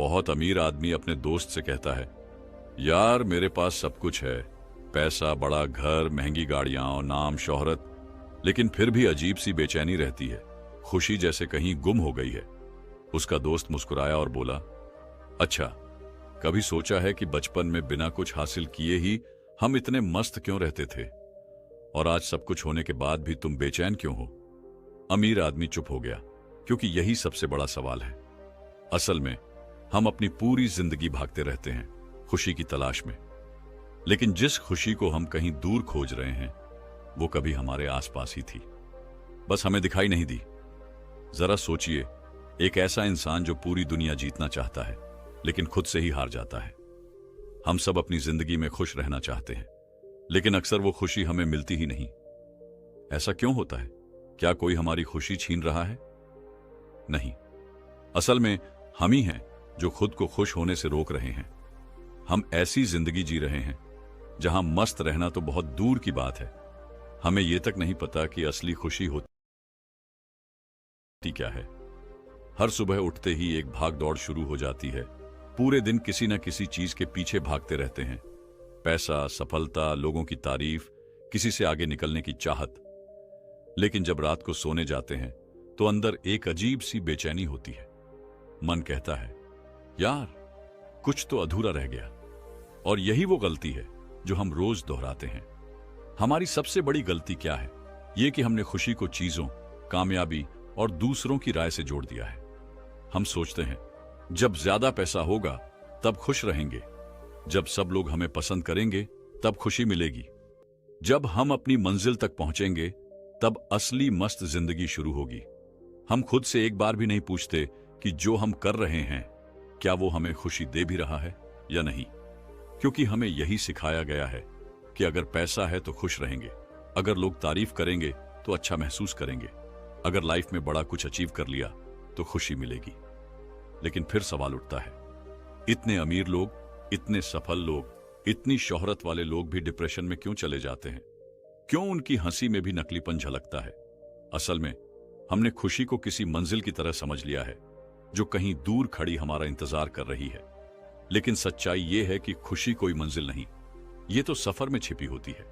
बहुत अमीर आदमी अपने दोस्त से कहता है, यार मेरे पास सब कुछ है, पैसा, बड़ा घर, महंगी गाड़ियां और नाम शोहरत, लेकिन फिर भी अजीब सी बेचैनी रहती है, खुशी जैसे कहीं गुम हो गई है। उसका दोस्त मुस्कुराया और बोला, अच्छा, कभी सोचा है कि बचपन में बिना कुछ हासिल किए ही हम इतने मस्त क्यों रहते थे, और आज सब कुछ होने के बाद भी तुम बेचैन क्यों हो? अमीर आदमी चुप हो गया, क्योंकि यही सबसे बड़ा सवाल है। असल में हम अपनी पूरी जिंदगी भागते रहते हैं खुशी की तलाश में, लेकिन जिस खुशी को हम कहीं दूर खोज रहे हैं वो कभी हमारे आसपास ही थी, बस हमें दिखाई नहीं दी। जरा सोचिए, एक ऐसा इंसान जो पूरी दुनिया जीतना चाहता है लेकिन खुद से ही हार जाता है। हम सब अपनी जिंदगी में खुश रहना चाहते हैं, लेकिन अक्सर वो खुशी हमें मिलती ही नहीं। ऐसा क्यों होता है? क्या कोई हमारी खुशी छीन रहा है? नहीं, असल में हम ही हैं जो खुद को खुश होने से रोक रहे हैं। हम ऐसी जिंदगी जी रहे हैं जहां मस्त रहना तो बहुत दूर की बात है, हमें यह तक नहीं पता कि असली खुशी होती क्या है। हर सुबह उठते ही एक भाग दौड़ शुरू हो जाती है, पूरे दिन किसी न किसी चीज के पीछे भागते रहते हैं। पैसा, सफलता, लोगों की तारीफ, किसी से आगे निकलने की चाहत। लेकिन जब रात को सोने जाते हैं तो अंदर एक अजीब सी बेचैनी होती है। मन कहता है, यार कुछ तो अधूरा रह गया। और यही वो गलती है जो हम रोज दोहराते हैं। हमारी सबसे बड़ी गलती क्या है? यह कि हमने खुशी को चीजों, कामयाबी और दूसरों की राय से जोड़ दिया है। हम सोचते हैं जब ज्यादा पैसा होगा तब खुश रहेंगे, जब सब लोग हमें पसंद करेंगे तब खुशी मिलेगी, जब हम अपनी मंजिल तक पहुंचेंगे तब असली मस्त जिंदगी शुरू होगी। हम खुद से एक बार भी नहीं पूछते कि जो हम कर रहे हैं क्या वो हमें खुशी दे भी रहा है या नहीं, क्योंकि हमें यही सिखाया गया है कि अगर पैसा है तो खुश रहेंगे, अगर लोग तारीफ करेंगे तो अच्छा महसूस करेंगे, अगर लाइफ में बड़ा कुछ अचीव कर लिया तो खुशी मिलेगी। लेकिन फिर सवाल उठता है, इतने अमीर लोग, इतने सफल लोग, इतनी शोहरत वाले लोग भी डिप्रेशन में क्यों चले जाते हैं? क्यों उनकी हंसी में भी नकलीपन झलकता है? असल में हमने खुशी को किसी मंजिल की तरह समझ लिया है जो कहीं दूर खड़ी हमारा इंतजार कर रही है। लेकिन सच्चाई यह है कि खुशी कोई मंजिल नहीं, ये तो सफर में छिपी होती है।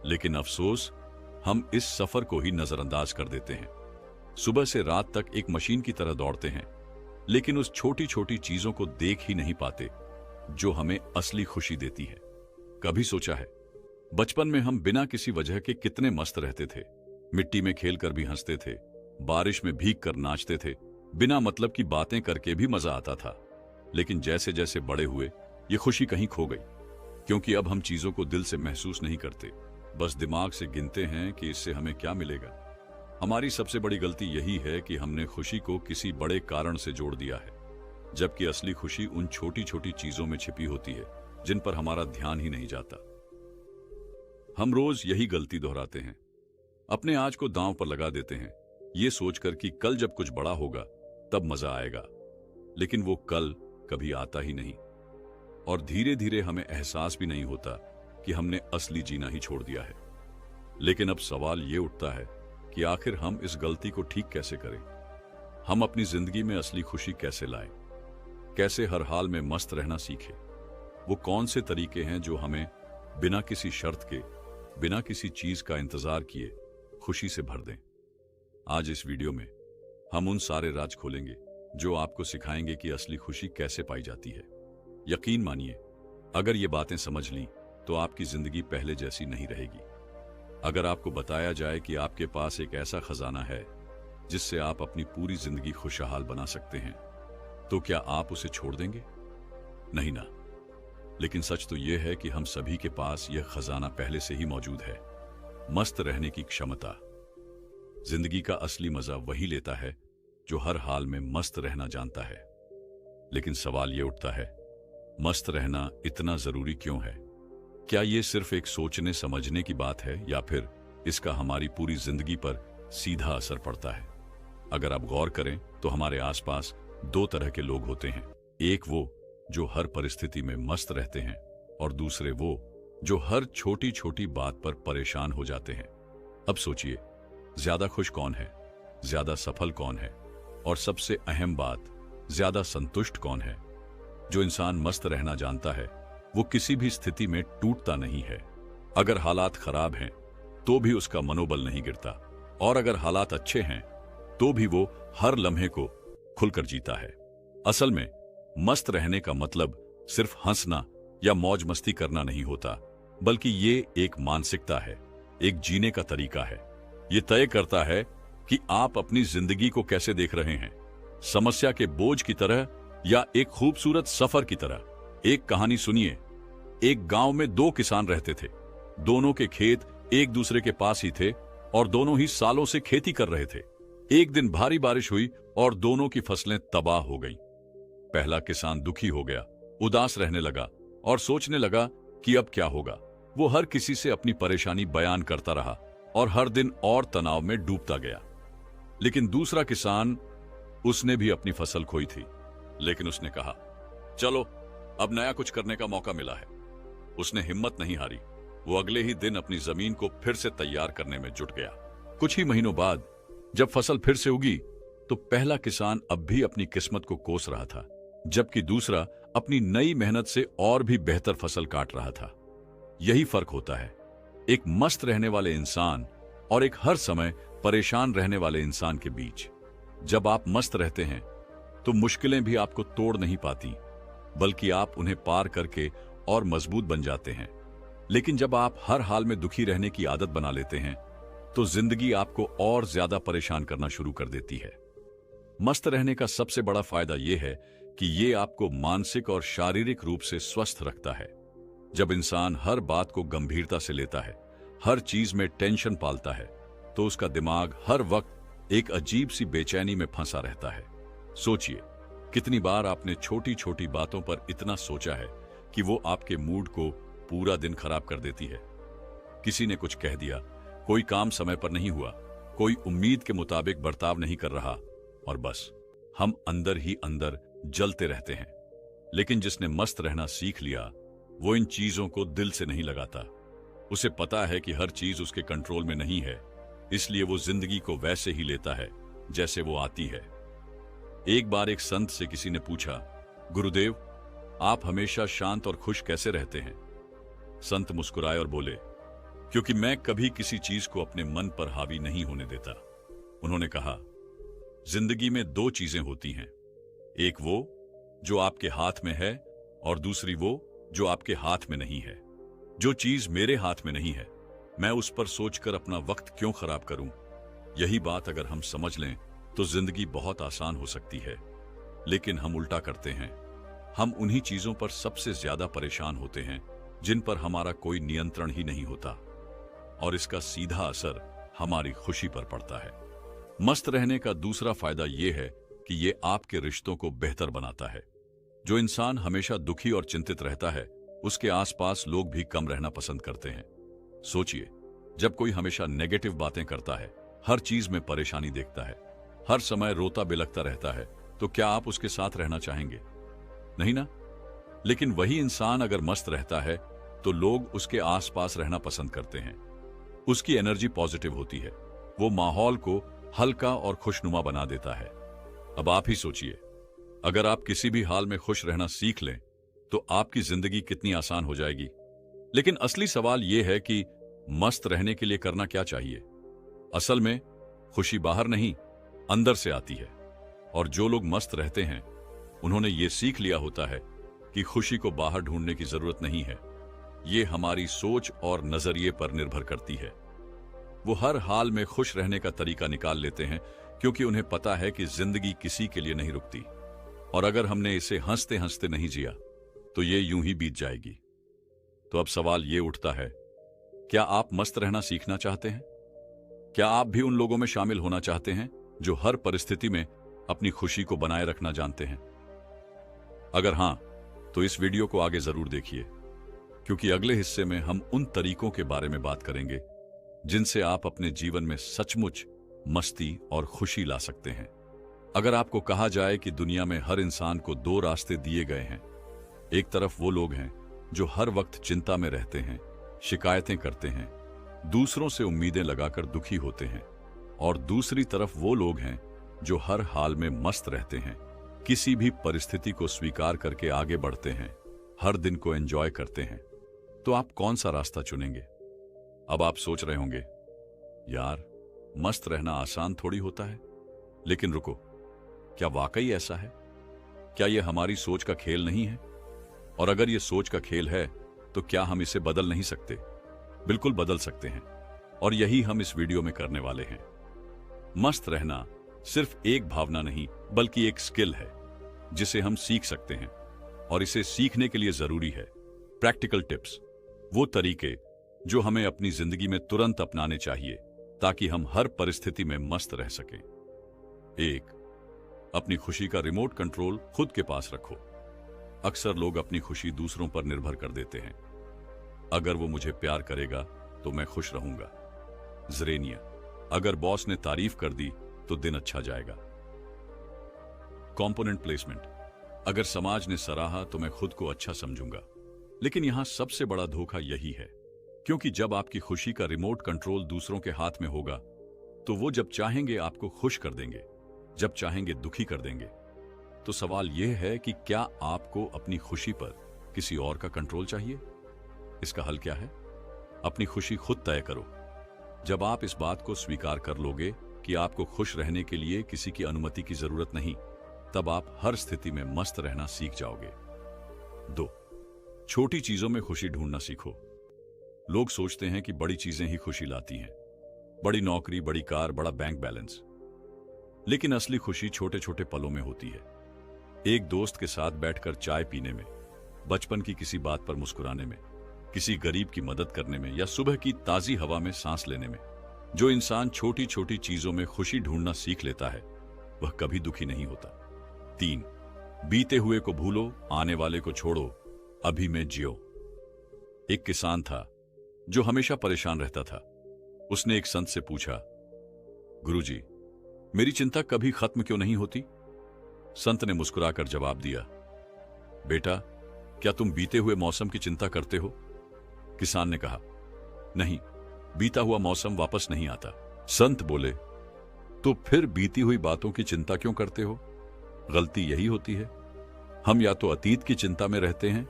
लेकिन अफसोस, हम इस सफर को ही नजरअंदाज कर देते हैं। सुबह से रात तक एक मशीन की तरह दौड़ते हैं, लेकिन उस छोटी छोटी चीजों को देख ही नहीं पाते जो हमें असली खुशी देती है। कभी सोचा है, बचपन में हम बिना किसी वजह के कितने मस्त रहते थे? मिट्टी में खेलकर भी हंसते थे, बारिश में भीग कर नाचते थे, बिना मतलब की बातें करके भी मजा आता था। लेकिन जैसे जैसे बड़े हुए ये खुशी कहीं खो गई, क्योंकि अब हम चीजों को दिल से महसूस नहीं करते, बस दिमाग से गिनते हैं कि इससे हमें क्या मिलेगा। हमारी सबसे बड़ी गलती यही है कि हमने खुशी को किसी बड़े कारण से जोड़ दिया है, जबकि असली खुशी उन छोटी छोटी चीजों में छिपी होती है जिन पर हमारा ध्यान ही नहीं जाता। हम रोज यही गलती दोहराते हैं, अपने आज को दांव पर लगा देते हैं, ये सोचकर कि कल जब कुछ बड़ा होगा तब मजा आएगा। लेकिन वो कल कभी आता ही नहीं, और धीरे धीरे हमें एहसास भी नहीं होता कि हमने असली जीना ही छोड़ दिया है। लेकिन अब सवाल ये उठता है कि आखिर हम इस गलती को ठीक कैसे करें? हम अपनी जिंदगी में असली खुशी कैसे लाएं? कैसे हर हाल में मस्त रहना सीखें? वो कौन से तरीके हैं जो हमें बिना किसी शर्त के, बिना किसी चीज का इंतजार किए खुशी से भर दें? आज इस वीडियो में हम उन सारे राज खोलेंगे जो आपको सिखाएंगे कि असली खुशी कैसे पाई जाती है। यकीन मानिए, अगर ये बातें समझ ली तो आपकी जिंदगी पहले जैसी नहीं रहेगी। अगर आपको बताया जाए कि आपके पास एक ऐसा खजाना है जिससे आप अपनी पूरी जिंदगी खुशहाल बना सकते हैं, तो क्या आप उसे छोड़ देंगे? नहीं ना। लेकिन सच तो यह है कि हम सभी के पास यह खजाना पहले से ही मौजूद है, मस्त रहने की क्षमता। जिंदगी का असली मजा वही लेता है जो हर हाल में मस्त रहना जानता है। लेकिन सवाल यह उठता है, मस्त रहना इतना जरूरी क्यों है? क्या यह सिर्फ एक सोचने समझने की बात है, या फिर इसका हमारी पूरी जिंदगी पर सीधा असर पड़ता है? अगर आप गौर करें तो हमारे आसपास दो तरह के लोग होते हैं। एक वो जो हर परिस्थिति में मस्त रहते हैं, और दूसरे वो जो हर छोटी छोटी बात पर परेशान हो जाते हैं। अब सोचिए, ज्यादा खुश कौन है, ज्यादा सफल कौन है, और सबसे अहम बात, ज्यादा संतुष्ट कौन है? जो इंसान मस्त रहना जानता है वो किसी भी स्थिति में टूटता नहीं है। अगर हालात खराब हैं तो भी उसका मनोबल नहीं गिरता, और अगर हालात अच्छे हैं तो भी वो हर लम्हे को खुलकर जीता है। असल में मस्त रहने का मतलब सिर्फ हंसना या मौज मस्ती करना नहीं होता, बल्कि ये एक मानसिकता है, एक जीने का तरीका है। ये तय करता है कि आप अपनी जिंदगी को कैसे देख रहे हैं, समस्या के बोझ की तरह या एक खूबसूरत सफर की तरह। एक कहानी सुनिए। एक गांव में दो किसान रहते थे। दोनों के खेत एक दूसरे के पास ही थे और दोनों ही सालों से खेती कर रहे थे। एक दिन भारी बारिश हुई और दोनों की फसलें तबाह हो गईं। पहला किसान दुखी हो गया, उदास रहने लगा और सोचने लगा कि अब क्या होगा। वो हर किसी से अपनी परेशानी बयान करता रहा और हर दिन और तनाव में डूबता गया। लेकिन दूसरा किसान, उसने भी अपनी फसल खोई थी, लेकिन उसने कहा, चलो अब नया कुछ करने का मौका मिला है। उसने हिम्मत नहीं हारी। वो अगले ही दिन अपनी जमीन को फिर से तैयार करने में जुट गया। कुछ ही महीनों बाद जब फसल फिर से उगी तो पहला किसान अब भी अपनी किस्मत को कोस रहा था, जबकि दूसरा अपनी नई मेहनत से और भी बेहतर फसल काट रहा था। यही फर्क होता है एक मस्त रहने वाले इंसान और एक हर समय परेशान रहने वाले इंसान के बीच। जब आप मस्त रहते हैं तो मुश्किलें भी आपको तोड़ नहीं पाती, बल्कि आप उन्हें पार करके और मजबूत बन जाते हैं। लेकिन जब आप हर हाल में दुखी रहने की आदत बना लेते हैं तो जिंदगी आपको और ज्यादा परेशान करना शुरू कर देती है। मस्त रहने का सबसे बड़ा फायदा यह है कि यह आपको मानसिक और शारीरिक रूप से स्वस्थ रखता है। जब इंसान हर बात को गंभीरता से लेता है, हर चीज में टेंशन पालता है, तो उसका दिमाग हर वक्त एक अजीब सी बेचैनी में फंसा रहता है। सोचिए, कितनी बार आपने छोटी छोटी बातों पर इतना सोचा है कि वो आपके मूड को पूरा दिन खराब कर देती है। किसी ने कुछ कह दिया, कोई काम समय पर नहीं हुआ, कोई उम्मीद के मुताबिक बर्ताव नहीं कर रहा, और बस हम अंदर ही अंदर जलते रहते हैं। लेकिन जिसने मस्त रहना सीख लिया वो इन चीजों को दिल से नहीं लगाता। उसे पता है कि हर चीज उसके कंट्रोल में नहीं है, इसलिए वो जिंदगी को वैसे ही लेता है जैसे वो आती है। एक बार एक संत से किसी ने पूछा, गुरुदेव, आप हमेशा शांत और खुश कैसे रहते हैं? संत मुस्कुराए और बोले, क्योंकि मैं कभी किसी चीज को अपने मन पर हावी नहीं होने देता। उन्होंने कहा, जिंदगी में दो चीजें होती हैं, एक वो जो आपके हाथ में है और दूसरी वो जो आपके हाथ में नहीं है। जो चीज मेरे हाथ में नहीं है, मैं उस पर सोचकर अपना वक्त क्यों खराब करूं? यही बात अगर हम समझ लें तो जिंदगी बहुत आसान हो सकती है। लेकिन हम उल्टा करते हैं। हम उन्हीं चीजों पर सबसे ज्यादा परेशान होते हैं जिन पर हमारा कोई नियंत्रण ही नहीं होता, और इसका सीधा असर हमारी खुशी पर पड़ता है। मस्त रहने का दूसरा फायदा यह है कि यह आपके रिश्तों को बेहतर बनाता है। जो इंसान हमेशा दुखी और चिंतित रहता है, उसके आसपास लोग भी कम रहना पसंद करते हैं। सोचिए, जब कोई हमेशा नेगेटिव बातें करता है, हर चीज में परेशानी देखता है, हर समय रोता बिलखता रहता है, तो क्या आप उसके साथ रहना चाहेंगे? नहीं ना? लेकिन वही इंसान अगर मस्त रहता है तो लोग उसके आसपास रहना पसंद करते हैं। उसकी एनर्जी पॉजिटिव होती है, वो माहौल को हल्का और खुशनुमा बना देता है। अब आप ही सोचिए, अगर आप किसी भी हाल में खुश रहना सीख लें तो आपकी जिंदगी कितनी आसान हो जाएगी। लेकिन असली सवाल यह है कि मस्त रहने के लिए करना क्या चाहिए? असल में खुशी बाहर नहीं, अंदर से आती है। और जो लोग मस्त रहते हैं उन्होंने ये सीख लिया होता है कि खुशी को बाहर ढूंढने की जरूरत नहीं है, ये हमारी सोच और नजरिए पर निर्भर करती है। वो हर हाल में खुश रहने का तरीका निकाल लेते हैं क्योंकि उन्हें पता है कि जिंदगी किसी के लिए नहीं रुकती, और अगर हमने इसे हंसते हंसते नहीं जिया तो ये यूं ही बीत जाएगी। तो अब सवाल ये उठता है, क्या आप मस्त रहना सीखना चाहते हैं? क्या आप भी उन लोगों में शामिल होना चाहते हैं जो हर परिस्थिति में अपनी खुशी को बनाए रखना जानते हैं? अगर हां, तो इस वीडियो को आगे जरूर देखिए, क्योंकि अगले हिस्से में हम उन तरीकों के बारे में बात करेंगे जिनसे आप अपने जीवन में सचमुच मस्ती और खुशी ला सकते हैं। अगर आपको कहा जाए कि दुनिया में हर इंसान को दो रास्ते दिए गए हैं, एक तरफ वो लोग हैं जो हर वक्त चिंता में रहते हैं, शिकायतें करते हैं, दूसरों से उम्मीदें लगाकर दुखी होते हैं, और दूसरी तरफ वो लोग हैं जो हर हाल में मस्त रहते हैं, किसी भी परिस्थिति को स्वीकार करके आगे बढ़ते हैं, हर दिन को एंजॉय करते हैं, तो आप कौन सा रास्ता चुनेंगे? अब आप सोच रहे होंगे, यार मस्त रहना आसान थोड़ी होता है। लेकिन रुको, क्या वाकई ऐसा है? क्या यह हमारी सोच का खेल नहीं है? और अगर यह सोच का खेल है तो क्या हम इसे बदल नहीं सकते? बिल्कुल बदल सकते हैं, और यही हम इस वीडियो में करने वाले हैं। मस्त रहना सिर्फ एक भावना नहीं, बल्कि एक स्किल है जिसे हम सीख सकते हैं, और इसे सीखने के लिए जरूरी है प्रैक्टिकल टिप्स, वो तरीके जो हमें अपनी जिंदगी में तुरंत अपनाने चाहिए ताकि हम हर परिस्थिति में मस्त रह सकें। 1. अपनी खुशी का रिमोट कंट्रोल खुद के पास रखो। अक्सर लोग अपनी खुशी दूसरों पर निर्भर कर देते हैं। अगर वो मुझे प्यार करेगा तो मैं खुश रहूंगा। ज़रेनिया। अगर बॉस ने तारीफ कर दी तो दिन अच्छा जाएगा। Component placement. अगर समाज ने सराहा तो मैं खुद को अच्छा समझूंगा। लेकिन यहां सबसे बड़ा धोखा यही है, क्योंकि जब आपकी खुशी का रिमोट कंट्रोल दूसरों के हाथ में होगा तो वो जब चाहेंगे आपको खुश कर देंगे, जब चाहेंगे दुखी कर देंगे। तो सवाल यह है कि क्या आपको अपनी खुशी पर किसी और का कंट्रोल चाहिए? इसका हल क्या है? अपनी खुशी खुद तय करो। जब आप इस बात को स्वीकार कर लोगे कि आपको खुश रहने के लिए किसी की अनुमति की जरूरत नहीं, तब आप हर स्थिति में मस्त रहना सीख जाओगे। 2. छोटी चीजों में खुशी ढूंढना सीखो। लोग सोचते हैं कि बड़ी चीजें ही खुशी लाती हैं, बड़ी नौकरी, बड़ी कार, बड़ा बैंक बैलेंस। लेकिन असली खुशी छोटे छोटे पलों में होती है। एक दोस्त के साथ बैठकर चाय पीने में, बचपन की किसी बात पर मुस्कुराने में, किसी गरीब की मदद करने में, या सुबह की ताजी हवा में सांस लेने में। जो इंसान छोटी छोटी चीजों में खुशी ढूंढना सीख लेता है वह कभी दुखी नहीं होता। 3. बीते हुए को भूलो, आने वाले को छोड़ो, अभी में जियो। एक किसान था जो हमेशा परेशान रहता था। उसने एक संत से पूछा, गुरुजी, मेरी चिंता कभी खत्म क्यों नहीं होती? संत ने मुस्कुराकर जवाब दिया, बेटा, क्या तुम बीते हुए मौसम की चिंता करते हो? किसान ने कहा, नहीं, बीता हुआ मौसम वापस नहीं आता। संत बोले, तो फिर बीती हुई बातों की चिंता क्यों करते हो? गलती यही होती है, हम या तो अतीत की चिंता में रहते हैं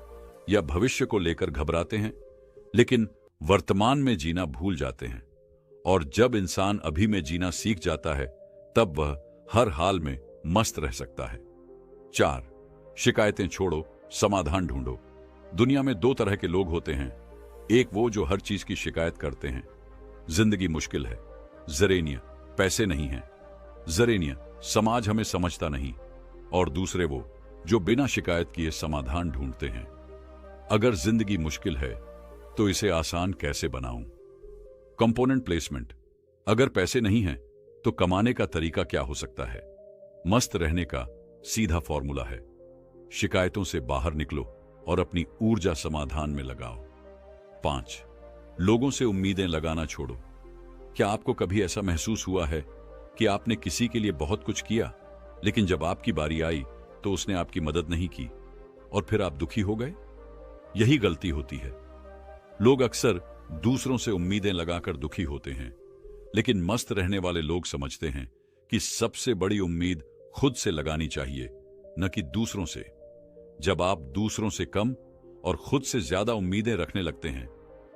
या भविष्य को लेकर घबराते हैं, लेकिन वर्तमान में जीना भूल जाते हैं। और जब इंसान अभी में जीना सीख जाता है तब वह हर हाल में मस्त रह सकता है। 4. शिकायतें छोड़ो, समाधान ढूंढो। दुनिया में 2 तरह के लोग होते हैं। एक वो जो हर चीज की शिकायत करते हैं, जिंदगी मुश्किल है। ज़रेनिया, पैसे नहीं हैं। ज़रेनिया, समाज हमें समझता नहीं। और दूसरे वो जो बिना शिकायत किए समाधान ढूंढते हैं। अगर जिंदगी मुश्किल है तो इसे आसान कैसे बनाऊं? Component placement. अगर पैसे नहीं हैं तो कमाने का तरीका क्या हो सकता है? मस्त रहने का सीधा फॉर्मूला है, शिकायतों से बाहर निकलो और अपनी ऊर्जा समाधान में लगाओ। 5. लोगों से उम्मीदें लगाना छोड़ो। क्या आपको कभी ऐसा महसूस हुआ है कि आपने किसी के लिए बहुत कुछ किया, लेकिन जब आपकी बारी आई तो उसने आपकी मदद नहीं की और फिर आप दुखी हो गए? यही गलती होती है। लोग अक्सर दूसरों से उम्मीदें लगाकर दुखी होते हैं, लेकिन मस्त रहने वाले लोग समझते हैं कि सबसे बड़ी उम्मीद खुद से लगानी चाहिए, न कि दूसरों से। जब आप दूसरों से कम और खुद से ज्यादा उम्मीदें रखने लगते हैं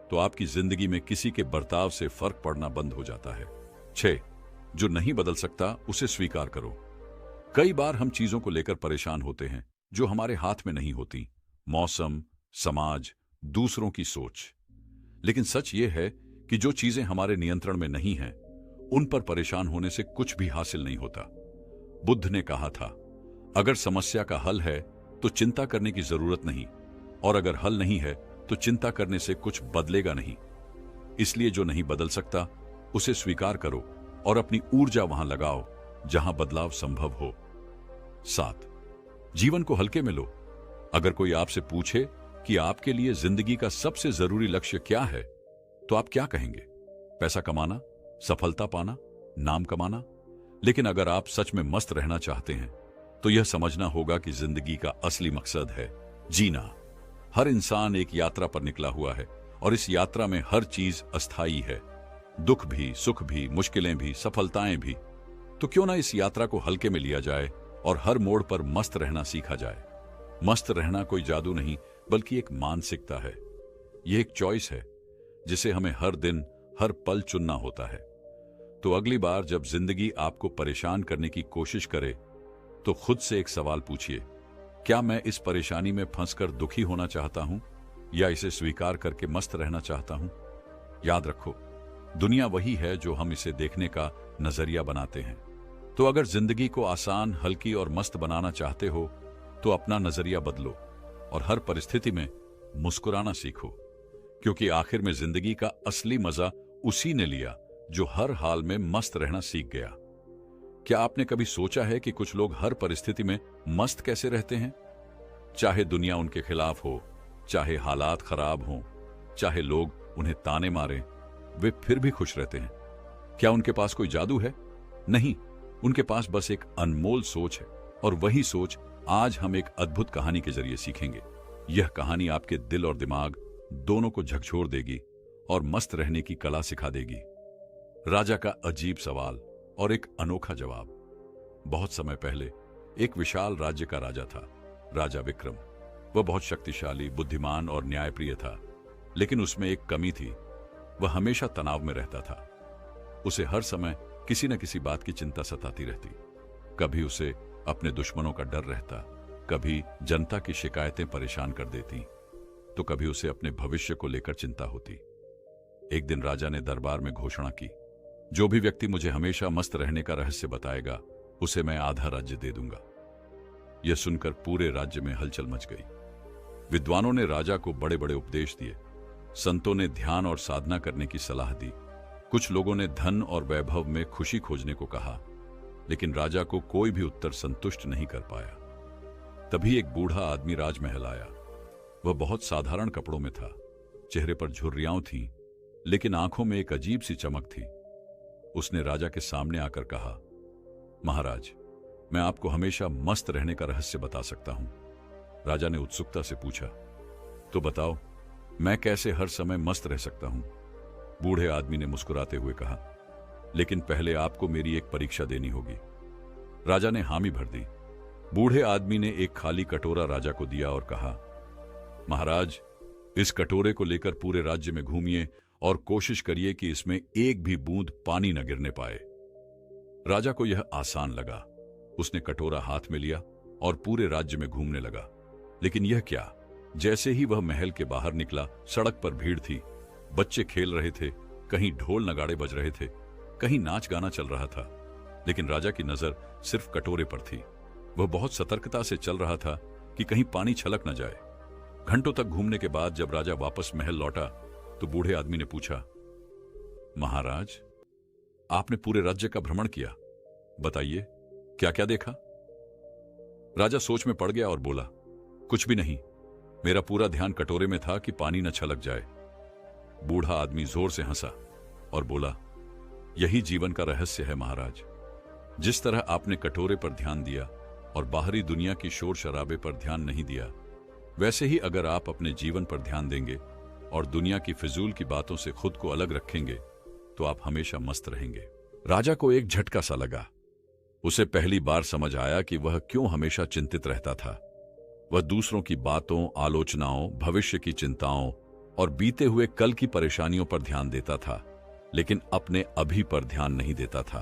तो आपकी जिंदगी में किसी के बर्ताव से फर्क पड़ना बंद हो जाता है। 6. जो नहीं बदल सकता उसे स्वीकार करो। कई बार हम चीजों को लेकर परेशान होते हैं जो हमारे हाथ में नहीं होती, मौसम, समाज, दूसरों की सोच। लेकिन सच यह है कि जो चीजें हमारे नियंत्रण में नहीं हैं, उन पर परेशान होने से कुछ भी हासिल नहीं होता। बुद्ध ने कहा था, अगर समस्या का हल है तो चिंता करने की जरूरत नहीं, और अगर हल नहीं है तो चिंता करने से कुछ बदलेगा नहीं। इसलिए जो नहीं बदल सकता उसे स्वीकार करो और अपनी ऊर्जा वहां लगाओ जहां बदलाव संभव हो। 7. जीवन को हल्के में लो। अगर कोई आपसे पूछे कि आपके लिए जिंदगी का सबसे जरूरी लक्ष्य क्या है, तो आप क्या कहेंगे? पैसा कमाना, सफलता पाना, नाम कमाना? लेकिन अगर आप सच में मस्त रहना चाहते हैं तो यह समझना होगा कि जिंदगी का असली मकसद है जीना। हर इंसान एक यात्रा पर निकला हुआ है और इस यात्रा में हर चीज अस्थायी है, दुख भी, सुख भी, मुश्किलें भी, सफलताएं भी। तो क्यों ना इस यात्रा को हल्के में लिया जाए और हर मोड़ पर मस्त रहना सीखा जाए। मस्त रहना कोई जादू नहीं, बल्कि एक मानसिकता है। यह एक चॉइस है जिसे हमें हर दिन, हर पल चुनना होता है। तो अगली बार जब जिंदगी आपको परेशान करने की कोशिश करे, तो खुद से एक सवाल पूछिए, क्या मैं इस परेशानी में फंसकर दुखी होना चाहता हूं या इसे स्वीकार करके मस्त रहना चाहता हूं? याद रखो, दुनिया वही है जो हम इसे देखने का नजरिया बनाते हैं। तो अगर जिंदगी को आसान, हल्की और मस्त बनाना चाहते हो, तो अपना नजरिया बदलो और हर परिस्थिति में मुस्कुराना सीखो, क्योंकि आखिर में जिंदगी का असली मजा उसी ने लिया जो हर हाल में मस्त रहना सीख गया। क्या आपने कभी सोचा है कि कुछ लोग हर परिस्थिति में मस्त कैसे रहते हैं? चाहे दुनिया उनके खिलाफ हो, चाहे हालात खराब हों, चाहे लोग उन्हें ताने मारें, वे फिर भी खुश रहते हैं। क्या उनके पास कोई जादू है? नहीं, उनके पास बस एक अनमोल सोच है, और वही सोच आज हम एक अद्भुत कहानी के जरिए सीखेंगे। यह कहानी आपके दिल और दिमाग दोनों को झकझोर देगी और मस्त रहने की कला सिखा देगी। राजा का अजीब सवाल और एक अनोखा जवाब। बहुत समय पहले एक विशाल राज्य का राजा था, राजा विक्रम। वह बहुत शक्तिशाली, बुद्धिमान और न्यायप्रिय था, लेकिन उसमें एक कमी थी। वह हमेशा तनाव में रहता था। उसे हर समय किसी न किसी बात की चिंता सताती रहती। कभी उसे अपने दुश्मनों का डर रहता, कभी जनता की शिकायतें परेशान कर देती, तो कभी उसे अपने भविष्य को लेकर चिंता होती। एक दिन राजा ने दरबार में घोषणा की, जो भी व्यक्ति मुझे हमेशा मस्त रहने का रहस्य बताएगा, उसे मैं आधा राज्य दे दूंगा। यह सुनकर पूरे राज्य में हलचल मच गई। विद्वानों ने राजा को बड़े बड़े उपदेश दिए, संतों ने ध्यान और साधना करने की सलाह दी, कुछ लोगों ने धन और वैभव में खुशी खोजने को कहा, लेकिन राजा को कोई भी उत्तर संतुष्ट नहीं कर पाया। तभी एक बूढ़ा आदमी राजमहल आया। वह बहुत साधारण कपड़ों में था, चेहरे पर झुर्रियां थीं, लेकिन आंखों में एक अजीब सी चमक थी। उसने राजा के सामने आकर कहा, महाराज, मैं आपको हमेशा मस्त रहने का रहस्य बता सकता हूं। राजा ने उत्सुकता से पूछा, तो बताओ, मैं कैसे हर समय मस्त रह सकता हूं? बूढ़े आदमी ने मुस्कुराते हुए कहा, लेकिन पहले आपको मेरी एक परीक्षा देनी होगी। राजा ने हामी भर दी। बूढ़े आदमी ने एक खाली कटोरा राजा को दिया और कहा, महाराज, इस कटोरे को लेकर पूरे राज्य में घूमिए और कोशिश करिए कि इसमें एक भी बूंद पानी न गिरने पाए। राजा को यह आसान लगा। उसने कटोरा हाथ में लिया और पूरे राज्य में घूमने लगा। लेकिन यह क्या, जैसे ही वह महल के बाहर निकला, सड़क पर भीड़ थी, बच्चे खेल रहे थे, कहीं ढोल नगाड़े बज रहे थे, कहीं नाच गाना चल रहा था, लेकिन राजा की नजर सिर्फ कटोरे पर थी। वह बहुत सतर्कता से चल रहा था कि कहीं पानी छलक न जाए। घंटों तक घूमने के बाद जब राजा वापस महल लौटा, तो बूढ़े आदमी ने पूछा, महाराज, आपने पूरे राज्य का भ्रमण किया, बताइए क्या क्या देखा? राजा सोच में पड़ गया और बोला, कुछ भी नहीं, मेरा पूरा ध्यान कटोरे में था कि पानी न छलक जाए। बूढ़ा आदमी जोर से हंसा और बोला, यही जीवन का रहस्य है महाराज। जिस तरह आपने कटोरे पर ध्यान दिया और बाहरी दुनिया की शोर शराबे पर ध्यान नहीं दिया, वैसे ही अगर आप अपने जीवन पर ध्यान देंगे और दुनिया की फिजूल की बातों से खुद को अलग रखेंगे, तो आप हमेशा मस्त रहेंगे। राजा को एक झटका सा लगा। उसे पहली बार समझ आया कि वह क्यों हमेशा चिंतित रहता था। वह दूसरों की बातों, आलोचनाओं, भविष्य की चिंताओं और बीते हुए कल की परेशानियों पर ध्यान देता था, लेकिन अपने अभी पर ध्यान नहीं देता था।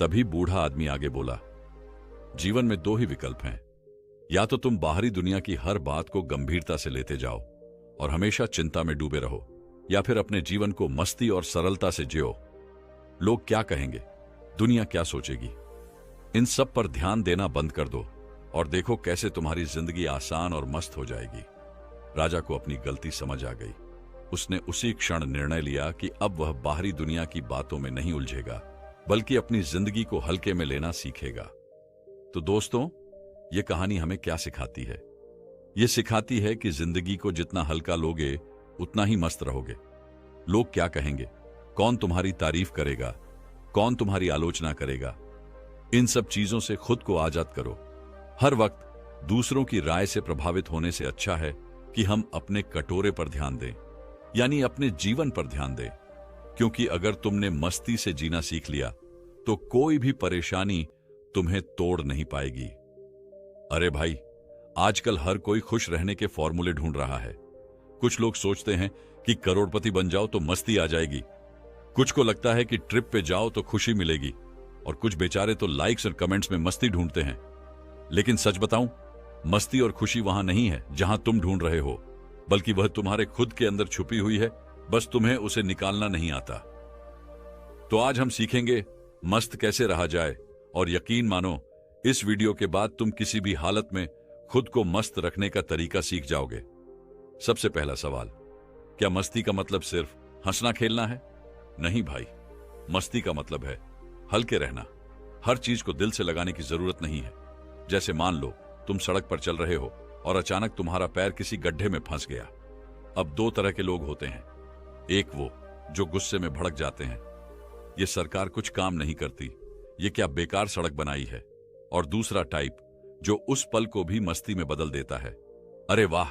तभी बूढ़ा आदमी आगे बोला, जीवन में दो ही विकल्प हैं, या तो तुम बाहरी दुनिया की हर बात को गंभीरता से लेते जाओ और हमेशा चिंता में डूबे रहो, या फिर अपने जीवन को मस्ती और सरलता से जियो। लोग क्या कहेंगे, दुनिया क्या सोचेगी, इन सब पर ध्यान देना बंद कर दो और देखो कैसे तुम्हारी जिंदगी आसान और मस्त हो जाएगी। राजा को अपनी गलती समझ आ गई। उसने उसी क्षण निर्णय लिया कि अब वह बाहरी दुनिया की बातों में नहीं उलझेगा, बल्कि अपनी जिंदगी को हल्के में लेना सीखेगा। तो दोस्तों, यह कहानी हमें क्या सिखाती है? यह सिखाती है कि जिंदगी को जितना हल्का लोगे, उतना ही मस्त रहोगे। लोग क्या कहेंगे, कौन तुम्हारी तारीफ करेगा, कौन तुम्हारी आलोचना करेगा, इन सब चीजों से खुद को आजाद करो। हर वक्त दूसरों की राय से प्रभावित होने से अच्छा है कि हम अपने कटोरे पर ध्यान दें, यानी अपने जीवन पर ध्यान दें। क्योंकि अगर तुमने मस्ती से जीना सीख लिया, तो कोई भी परेशानी, तुम्हें तोड़ नहीं पाएगी। अरे भाई, आजकल हर कोई खुश रहने के फॉर्मूले ढूंढ रहा है। कुछ लोग सोचते हैं कि करोड़पति बन जाओ तो मस्ती आ जाएगी, कुछ को लगता है कि ट्रिप पे जाओ तो खुशी मिलेगी, और कुछ बेचारे तो लाइक्स और कमेंट्स में मस्ती ढूंढते हैं। लेकिन सच बताऊं, मस्ती और खुशी वहां नहीं है जहां तुम ढूंढ रहे हो, बल्कि वह तुम्हारे खुद के अंदर छुपी हुई है, बस तुम्हें उसे निकालना नहीं आता। तो आज हम सीखेंगे मस्त कैसे रहा जाए, और यकीन मानो इस वीडियो के बाद तुम किसी भी हालत में खुद को मस्त रखने का तरीका सीख जाओगे। सबसे पहला सवाल, क्या मस्ती का मतलब सिर्फ हंसना खेलना है? नहीं भाई, मस्ती का मतलब है हल्के रहना। हर चीज को दिल से लगाने की जरूरत नहीं है। जैसे मान लो तुम सड़क पर चल रहे हो और अचानक तुम्हारा पैर किसी गड्ढे में फंस गया। अब दो तरह के लोग होते हैं, एक वो जो गुस्से में भड़क जाते हैं, ये सरकार कुछ काम नहीं करती, ये क्या बेकार सड़क बनाई है, और दूसरा टाइप जो उस पल को भी मस्ती में बदल देता है। अरे वाह,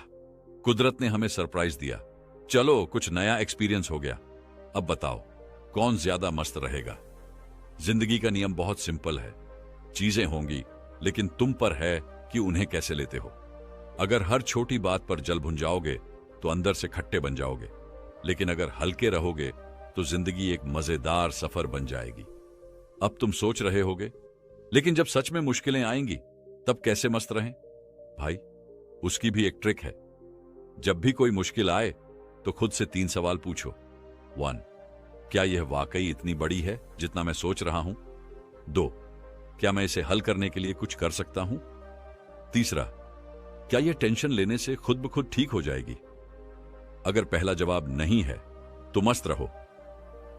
कुदरत ने हमें सरप्राइज दिया, चलो कुछ नया एक्सपीरियंस हो गया। अब बताओ कौन ज्यादा मस्त रहेगा? जिंदगी का नियम बहुत सिंपल है, चीजें होंगी लेकिन तुम पर है कि उन्हें कैसे लेते हो। अगर हर छोटी बात पर जल भुन जाओगे तो अंदर से खट्टे बन जाओगे, लेकिन अगर हल्के रहोगे तो जिंदगी एक मजेदार सफर बन जाएगी। अब तुम सोच रहे होगे, लेकिन जब सच में मुश्किलें आएंगी तब कैसे मस्त रहें? भाई, उसकी भी एक ट्रिक है। जब भी कोई मुश्किल आए तो खुद से 3 सवाल पूछो। 1, क्या यह वाकई इतनी बड़ी है जितना मैं सोच रहा हूं? 2, क्या मैं इसे हल करने के लिए कुछ कर सकता हूं? तीसरा, क्या यह टेंशन लेने से खुद ब खुद ठीक हो जाएगी? अगर पहला जवाब नहीं है तो मस्त रहो।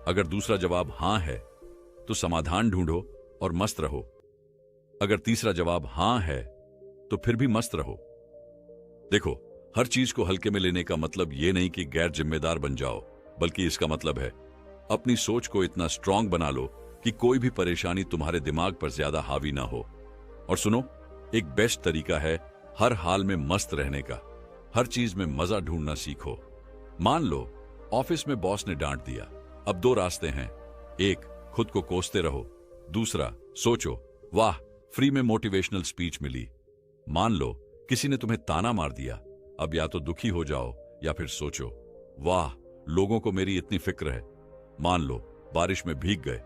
अगर दूसरा जवाब हां है तो समाधान ढूंढो और मस्त रहो। अगर तीसरा जवाब हां है तो फिर भी मस्त रहो। देखो, हर चीज को हल्के में लेने का मतलब यह नहीं कि गैर जिम्मेदार बन जाओ, बल्कि इसका मतलब है अपनी सोच को इतना स्ट्रांग बना लो कि कोई भी परेशानी तुम्हारे दिमाग पर ज्यादा हावी ना हो। और सुनो, एक बेस्ट तरीका है हर हाल में मस्त रहने का। हर चीज में मजा ढूंढना सीखो। मान लो ऑफिस में बॉस ने डांट दिया। अब 2 रास्ते हैं, एक खुद को कोसते रहो, दूसरा सोचो वाह फ्री में मोटिवेशनल स्पीच मिली। मान लो किसी ने तुम्हें ताना मार दिया। अब या तो दुखी हो जाओ या फिर सोचो वाह लोगों को मेरी इतनी फिक्र है। मान लो बारिश में भीग गए।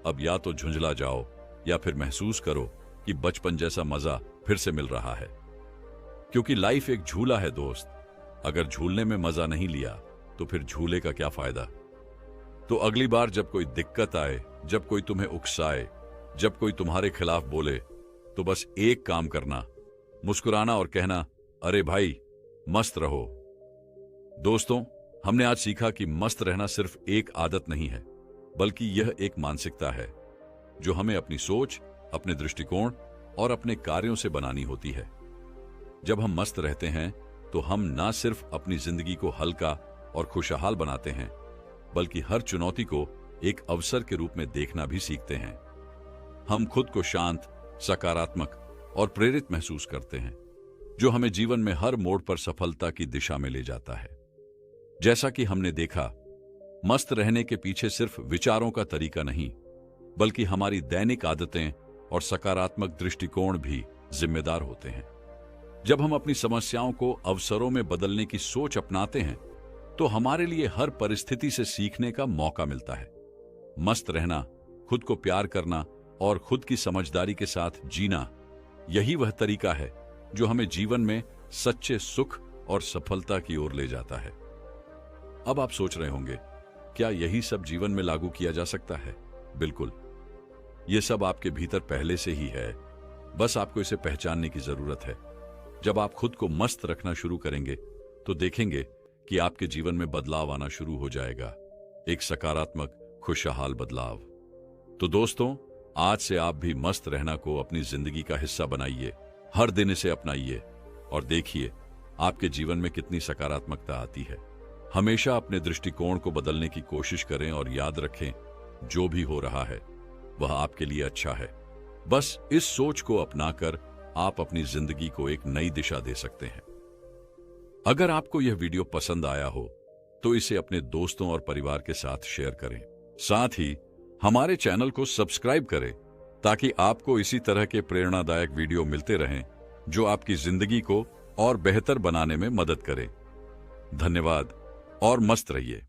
अब या तो झुंझला जाओ या फिर महसूस करो कि बचपन जैसा मजा फिर से मिल रहा है। क्योंकि लाइफ एक झूला है दोस्त, अगर झूलने में मजा नहीं लिया तो फिर झूले का क्या फायदा। तो अगली बार जब कोई दिक्कत आए, जब कोई तुम्हें उकसाए, जब कोई तुम्हारे खिलाफ बोले, तो बस एक काम करना, मुस्कुराना और कहना, अरे भाई मस्त रहो। दोस्तों, हमने आज सीखा कि मस्त रहना सिर्फ एक आदत नहीं है, बल्कि यह एक मानसिकता है जो हमें अपनी सोच, अपने दृष्टिकोण और अपने कार्यों से बनानी होती है। जब हम मस्त रहते हैं तो हम ना सिर्फ अपनी जिंदगी को हल्का और खुशहाल बनाते हैं, बल्कि हर चुनौती को एक अवसर के रूप में देखना भी सीखते हैं। हम खुद को शांत, सकारात्मक और प्रेरित महसूस करते हैं, जो हमें जीवन में हर मोड़ पर सफलता की दिशा में ले जाता है। जैसा कि हमने देखा, मस्त रहने के पीछे सिर्फ विचारों का तरीका नहीं, बल्कि हमारी दैनिक आदतें और सकारात्मक दृष्टिकोण भी जिम्मेदार होते हैं। जब हम अपनी समस्याओं को अवसरों में बदलने की सोच अपनाते हैं, तो हमारे लिए हर परिस्थिति से सीखने का मौका मिलता है। मस्त रहना, खुद को प्यार करना और खुद की समझदारी के साथ जीना, यही वह तरीका है जो हमें जीवन में सच्चे सुख और सफलता की ओर ले जाता है। अब आप सोच रहे होंगे, क्या यही सब जीवन में लागू किया जा सकता है? बिल्कुल, यह सब आपके भीतर पहले से ही है, बस आपको इसे पहचानने की जरूरत है। जब आप खुद को मस्त रखना शुरू करेंगे तो देखेंगे कि आपके जीवन में बदलाव आना शुरू हो जाएगा, एक सकारात्मक, खुशहाल बदलाव। तो दोस्तों, आज से आप भी मस्त रहना को अपनी जिंदगी का हिस्सा बनाइए, हर दिन इसे अपनाइए और देखिए आपके जीवन में कितनी सकारात्मकता आती है। हमेशा अपने दृष्टिकोण को बदलने की कोशिश करें और याद रखें, जो भी हो रहा है वह आपके लिए अच्छा है। बस इस सोच को अपनाकर आप अपनी जिंदगी को एक नई दिशा दे सकते हैं। अगर आपको यह वीडियो पसंद आया हो तो इसे अपने दोस्तों और परिवार के साथ शेयर करें। साथ ही हमारे चैनल को सब्सक्राइब करें ताकि आपको इसी तरह के प्रेरणादायक वीडियो मिलते रहें जो आपकी जिंदगी को और बेहतर बनाने में मदद करें। धन्यवाद और मस्त रहिए।